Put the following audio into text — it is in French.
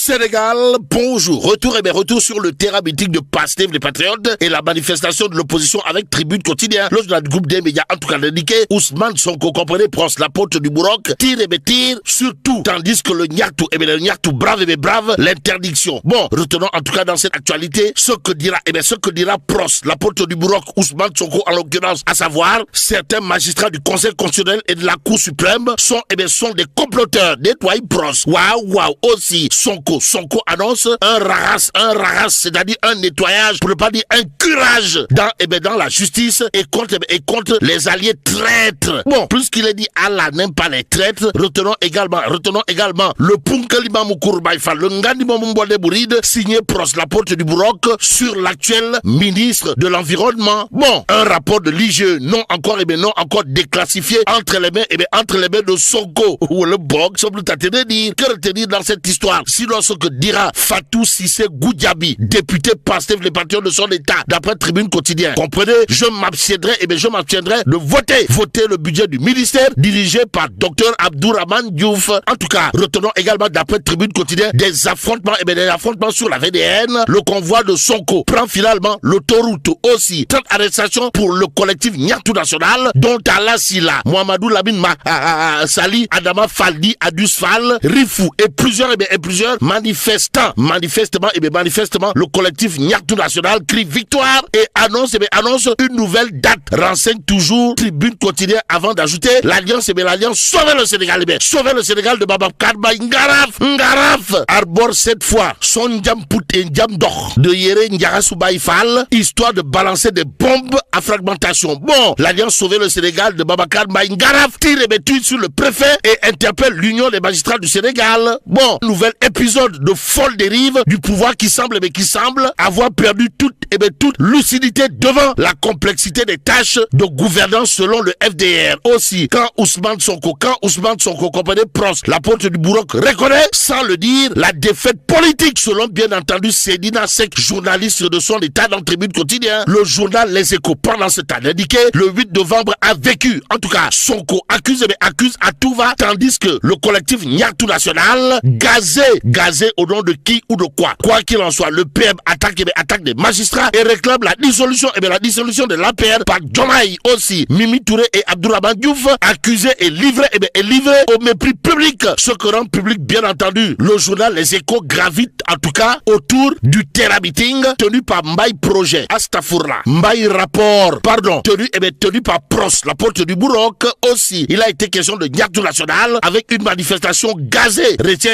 Sénégal, bonjour. Retour sur le terrain mythique de Pastef, les Patriotes, et la manifestation de l'opposition avec Tribune Quotidien. Le journal du groupe des médias, en tout cas indiqué, Ousmane Sonko, comprenez, prononce la porte du Bourroc, tire sur tout, tandis que le Nyartou, brave, l'interdiction. Bon, retenons en tout cas dans cette actualité ce que dira Pros, la porte du Bourroc, Ousmane Sonko en l'occurrence, à savoir, certains magistrats du Conseil constitutionnel et de la Cour suprême sont des comploteurs. Nettoyez Pros. Waouh, aussi, Sonko annonce un raras, c'est-à-dire un nettoyage, pour ne pas dire un curage dans la justice et contre les alliés traîtres. Bon, plus qu'il est dit Allah n'aime pas les traîtres, retenons également le Punkalima Moukourbaïfa, le Ngandi Mombouade Bouride, signé Pros, la porte du Bourroc, sur l'actuel ministre de l'Environnement. Bon, un rapport de l'IGE non encore déclassifié entre les mains de Sonko ou le Bog, semble t'attendre dire. Que retenir dans cette histoire? Sinon ce que dira Fatou Cissé Goudiaby, député Pastef, les patriotes de son état, d'après Tribune Quotidien. Comprenez, je m'abstiendrai de voter le budget du ministère dirigé par Dr Abdourahmane Diouf. En tout cas, retenons également d'après Tribune Quotidien des affrontements sur la VDN. Le convoi de Sonko prend finalement l'autoroute aussi. 30 arrestations pour le collectif Nyartou National, dont Talla Sila, Mohamedou Lamine Sali, Adama Faldi, Adus Fall, Rifou et plusieurs manifestement, le collectif Nyartou National crie victoire et annonce une nouvelle date. Renseigne toujours Tribune Quotidien avant d'ajouter l'alliance sauver le Sénégal. Sauver le Sénégal de Babacar Ngaraf arbore cette fois son Ndjamput et Ndjamdor de Yere Ndiarassou Fall, histoire de balancer des bombes à fragmentation. Bon, l'alliance sauver le Sénégal de Babacar Ngaraf tire sur le préfet et interpelle l'Union des magistrats du Sénégal. Bon, nouvel épisode de folle dérive du pouvoir qui semble avoir perdu toute lucidité devant la complexité des tâches de gouvernance selon le FDR. Aussi, quand Ousmane Sonko, comprenez, Pros, la porte du Bourroc, reconnaît, sans le dire, la défaite politique, selon bien entendu Sedina Sek, journaliste de son état dans Tribune Quotidien. Le journal Les Échos, pendant ce temps indiqué, le 8 novembre a vécu. En tout cas, Sonko accuse à tout va, tandis que le collectif Nyartou National, gazé au nom de qui ou de quoi. Quoi qu'il en soit, le PM attaque des magistrats et réclame la dissolution de l'APR par Diomaye aussi. Mimi Touré et Abdourahmane Diouf, accusés et livrés au mépris public. Ce que rend public, bien entendu, le journal Les Échos gravite en tout cas autour du Terra Meeting tenu par Mbaye Projet, Astafourla, Mbaye Rapport, tenu par Pros, la porte du Bourroc aussi. Il a été question de Nyartou National avec une manifestation gazée. Retient